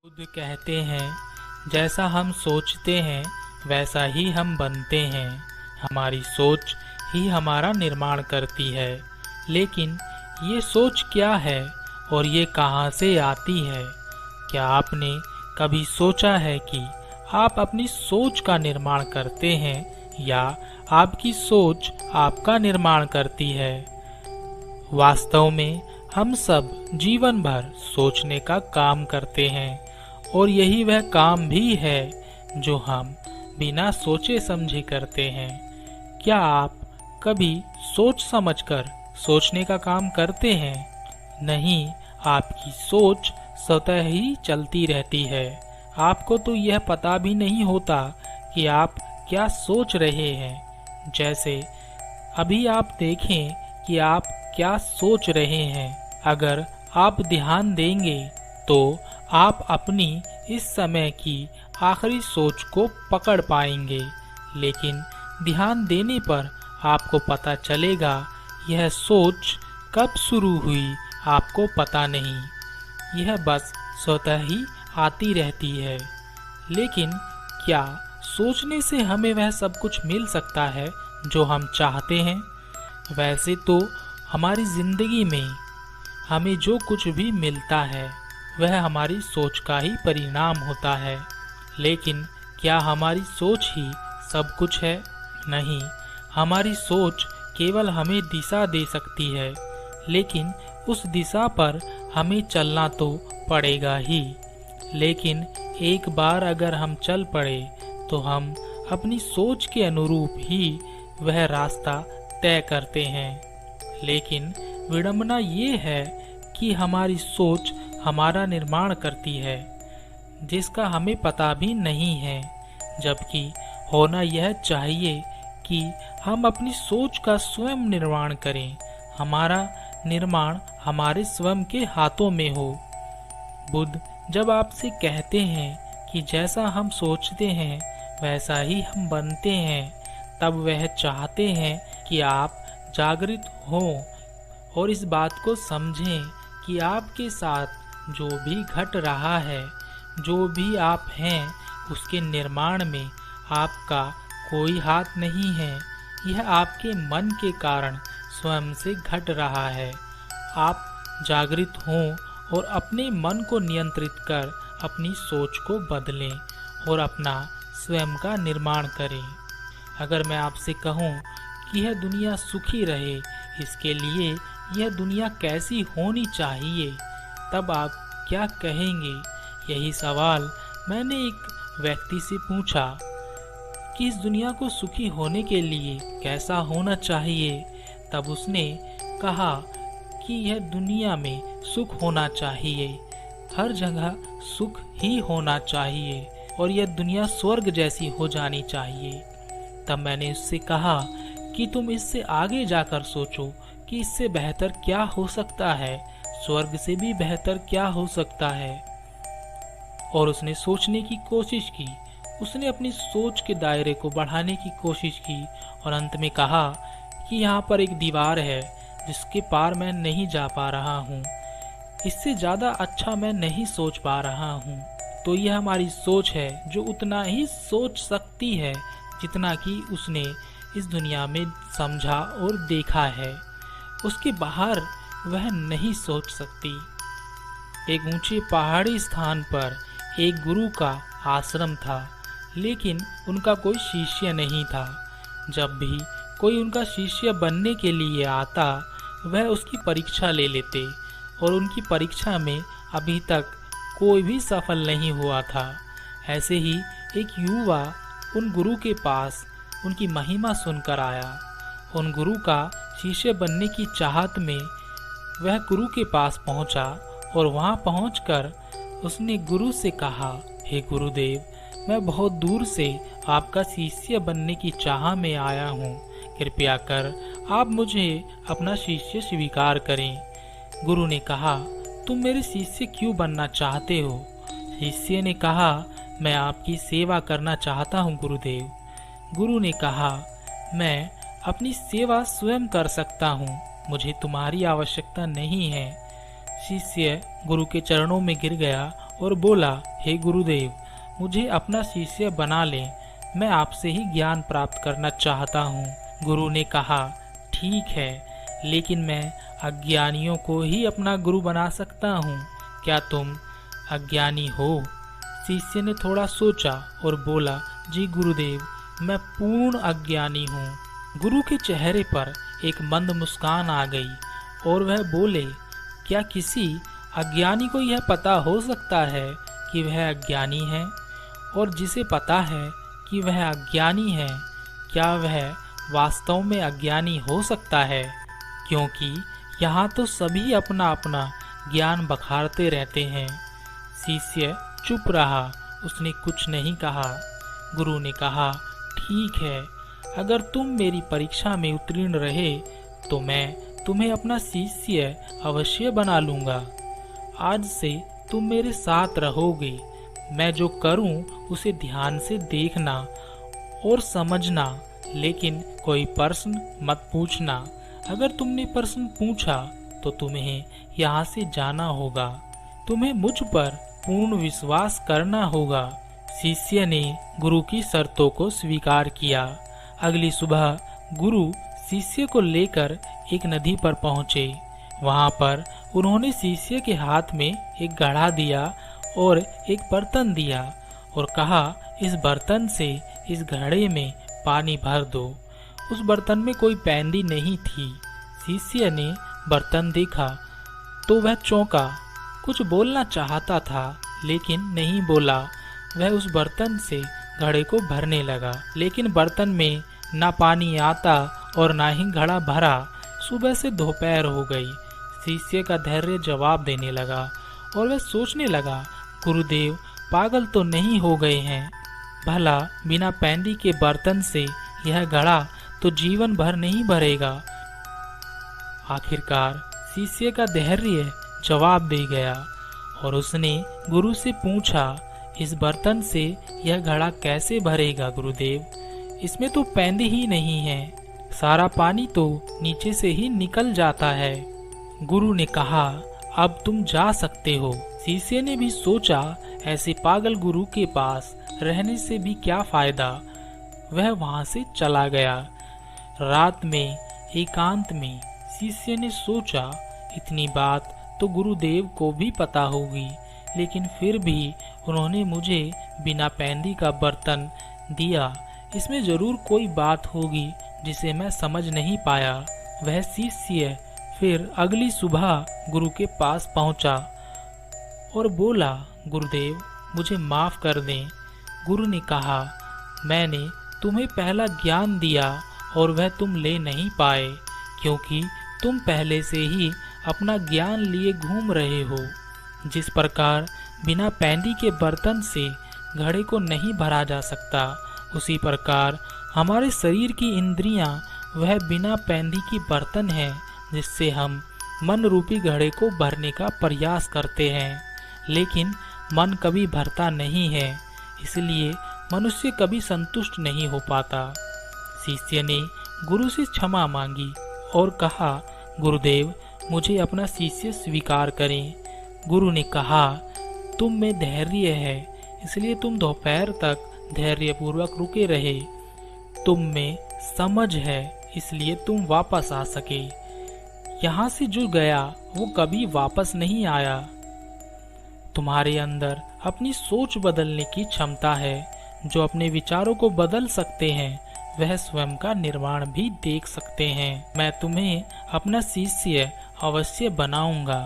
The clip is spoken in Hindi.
बुद्ध कहते हैं, जैसा हम सोचते हैं वैसा ही हम बनते हैं। हमारी सोच ही हमारा निर्माण करती है। लेकिन ये सोच क्या है और ये कहाँ से आती है? क्या आपने कभी सोचा है कि आप अपनी सोच का निर्माण करते हैं या आपकी सोच आपका निर्माण करती है? वास्तव में हम सब जीवन भर सोचने का काम करते हैं और यही वह काम भी है जो हम बिना सोचे समझे करते हैं। क्या आप कभी सोच समझकर सोचने का काम करते हैं? नहीं, आपकी सोच स्वतः ही चलती रहती है। आपको तो यह पता भी नहीं होता कि आप क्या सोच रहे हैं। जैसे अभी आप देखें कि आप क्या सोच रहे हैं। अगर आप ध्यान देंगे तो आप अपनी इस समय की आखिरी सोच को पकड़ पाएंगे। लेकिन ध्यान देने पर आपको पता चलेगा यह सोच कब शुरू हुई आपको पता नहीं। यह बस स्वतः ही आती रहती है। लेकिन क्या सोचने से हमें वह सब कुछ मिल सकता है जो हम चाहते हैं? वैसे तो हमारी जिंदगी में हमें जो कुछ भी मिलता है वह हमारी सोच का ही परिणाम होता है। लेकिन क्या हमारी सोच ही सब कुछ है? नहीं, हमारी सोच केवल हमें दिशा दे सकती है, लेकिन उस दिशा पर हमें चलना तो पड़ेगा ही। लेकिन एक बार अगर हम चल पड़े तो हम अपनी सोच के अनुरूप ही वह रास्ता तय करते हैं। लेकिन विडंबना ये है कि हमारी सोच हमारा निर्माण करती है, जिसका हमें पता भी नहीं है। जबकि होना यह चाहिए कि हम अपनी सोच का स्वयं निर्माण करें। हमारा निर्माण हमारे स्वयं के हाथों में हो। बुद्ध जब आपसे कहते हैं कि जैसा हम सोचते हैं वैसा ही हम बनते हैं, तब वह चाहते हैं कि आप जागृत हों और इस बात को समझें कि आपके साथ जो भी घट रहा है, जो भी आप हैं, उसके निर्माण में आपका कोई हाथ नहीं है। यह आपके मन के कारण स्वयं से घट रहा है। आप जागृत हों और अपने मन को नियंत्रित कर अपनी सोच को बदलें और अपना स्वयं का निर्माण करें। अगर मैं आपसे कहूँ कि यह दुनिया सुखी रहे, इसके लिए यह दुनिया कैसी होनी चाहिए, तब आप क्या कहेंगे? यही सवाल मैंने एक व्यक्ति से पूछा कि इस दुनिया को सुखी होने के लिए कैसा होना चाहिए। तब उसने कहा कि यह दुनिया में सुख होना चाहिए, हर जगह सुख ही होना चाहिए और यह दुनिया स्वर्ग जैसी हो जानी चाहिए। तब मैंने उससे कहा कि तुम इससे आगे जाकर सोचो कि इससे बेहतर क्या हो सकता है, स्वर्ग से भी बेहतर क्या हो सकता है। और उसने सोचने की कोशिश की, उसने अपनी सोच के दायरे को बढ़ाने की कोशिश की और अंत में कहा कि यहाँ पर एक दीवार है जिसके पार मैं नहीं जा पा रहा हूँ, इससे ज़्यादा अच्छा मैं नहीं सोच पा रहा हूँ। तो यह हमारी सोच है जो उतना ही सोच सकती है जितना कि उसने इस दुनिया में समझा और देखा है। उसके बाहर वह नहीं सोच सकती। एक ऊंचे पहाड़ी स्थान पर एक गुरु का आश्रम था, लेकिन उनका कोई शिष्य नहीं था। जब भी कोई उनका शिष्य बनने के लिए आता, वह उसकी परीक्षा ले लेते और उनकी परीक्षा में अभी तक कोई भी सफल नहीं हुआ था। ऐसे ही एक युवा उन गुरु के पास उनकी महिमा सुनकर आया। उन गुरु का शिष्य बनने की चाहत में वह गुरु के पास पहुंचा और वहां पहुंचकर उसने गुरु से कहा, हे गुरुदेव, मैं बहुत दूर से आपका शिष्य बनने की चाह में आया हूँ। कृपया कर आप मुझे अपना शिष्य स्वीकार करें। गुरु ने कहा, तुम मेरे शिष्य क्यों बनना चाहते हो? शिष्य ने कहा, मैं आपकी सेवा करना चाहता हूँ गुरुदेव। गुरु ने कहा, मैं अपनी सेवा स्वयं कर सकता हूँ, मुझे तुम्हारी आवश्यकता नहीं है। शिष्य गुरु के चरणों में गिर गया और बोला, हे गुरुदेव, मुझे अपना शिष्य बना लें, मैं आपसे ही ज्ञान प्राप्त करना चाहता हूँ। गुरु ने कहा, ठीक है, लेकिन मैं अज्ञानियों को ही अपना गुरु बना सकता हूँ। क्या तुम अज्ञानी हो? शिष्य ने थोड़ा सोचा और बोला, जी गुरुदेव, मैं पूर्ण अज्ञानी हूँ। गुरु के चेहरे पर एक मंद मुस्कान आ गई और वह बोले, क्या किसी अज्ञानी को यह पता हो सकता है कि वह अज्ञानी है? और जिसे पता है कि वह अज्ञानी है, क्या वह वास्तव में अज्ञानी हो सकता है? क्योंकि यहाँ तो सभी अपना अपना ज्ञान बखारते रहते हैं। शिष्य चुप रहा, उसने कुछ नहीं कहा। गुरु ने कहा, ठीक है, अगर तुम मेरी परीक्षा में उत्तीर्ण रहे तो मैं तुम्हें अपना शिष्य अवश्य बना लूँगा। आज से तुम मेरे साथ रहोगे। मैं जो करूँ उसे ध्यान से देखना और समझना, लेकिन कोई प्रश्न मत पूछना। अगर तुमने प्रश्न पूछा तो तुम्हें यहाँ से जाना होगा। तुम्हें मुझ पर पूर्ण विश्वास करना होगा। शिष्य ने गुरु की शर्तों को स्वीकार किया। अगली सुबह गुरु शिष्य को लेकर एक नदी पर पहुँचे। वहाँ पर उन्होंने शिष्य के हाथ में एक घड़ा दिया और एक बर्तन दिया और कहा, इस बर्तन से इस घड़े में पानी भर दो। उस बर्तन में कोई पैंदी नहीं थी। शिष्य ने बर्तन देखा तो वह चौंका। कुछ बोलना चाहता था लेकिन नहीं बोला। वह उस बर्तन से घड़े को भरने लगा, लेकिन बर्तन में ना पानी आता और ना ही घड़ा भरा। सुबह से दोपहर हो गई। शिष्य का धैर्य जवाब देने लगा और वह सोचने लगा, गुरुदेव पागल तो नहीं हो गए हैं? भला बिना पैंदी के बर्तन से यह घड़ा तो जीवन भर नहीं भरेगा। आखिरकार शिष्य का धैर्य जवाब दे गया और उसने गुरु से पूछा, इस बर्तन से यह घड़ा कैसे भरेगा गुरुदेव? इसमें तो पैंदी ही नहीं है, सारा पानी तो नीचे से ही निकल जाता है। गुरु ने कहा, अब तुम जा सकते हो। शिष्य ने भी सोचा, ऐसे पागल गुरु के पास रहने से भी क्या फायदा। वह वहां से चला गया। रात में एकांत में शिष्य ने सोचा, इतनी बात तो गुरुदेव को भी पता होगी, लेकिन फिर भी उन्होंने मुझे बिना पैंदी का बर्तन दिया। इसमें जरूर कोई बात होगी जिसे मैं समझ नहीं पाया। वह शिष्य फिर अगली सुबह गुरु के पास पहुंचा और बोला, गुरुदेव मुझे माफ कर दें। गुरु ने कहा, मैंने तुम्हें पहला ज्ञान दिया और वह तुम ले नहीं पाए, क्योंकि तुम पहले से ही अपना ज्ञान लिए घूम रहे हो। जिस प्रकार बिना पैंदी के बर्तन से घड़े को नहीं भरा जा सकता, उसी प्रकार हमारे शरीर की इंद्रियां वह बिना पैंदी की बर्तन है जिससे हम मन रूपी घड़े को भरने का प्रयास करते हैं, लेकिन मन कभी भरता नहीं है, इसलिए मनुष्य कभी संतुष्ट नहीं हो पाता। शिष्य ने गुरु से क्षमा मांगी और कहा, गुरुदेव मुझे अपना शिष्य स्वीकार करें। गुरु ने कहा, तुम में धैर्य है, इसलिए तुम दोपहर तक धैर्यपूर्वक रुके रहे। तुम में समझ है, इसलिए तुम वापस आ सके। यहाँ से जो गया वो कभी वापस नहीं आया। तुम्हारे अंदर अपनी सोच बदलने की क्षमता है। जो अपने विचारों को बदल सकते हैं वह स्वयं का निर्माण भी देख सकते हैं। मैं तुम्हें अपना शिष्य अवश्य बनाऊंगा।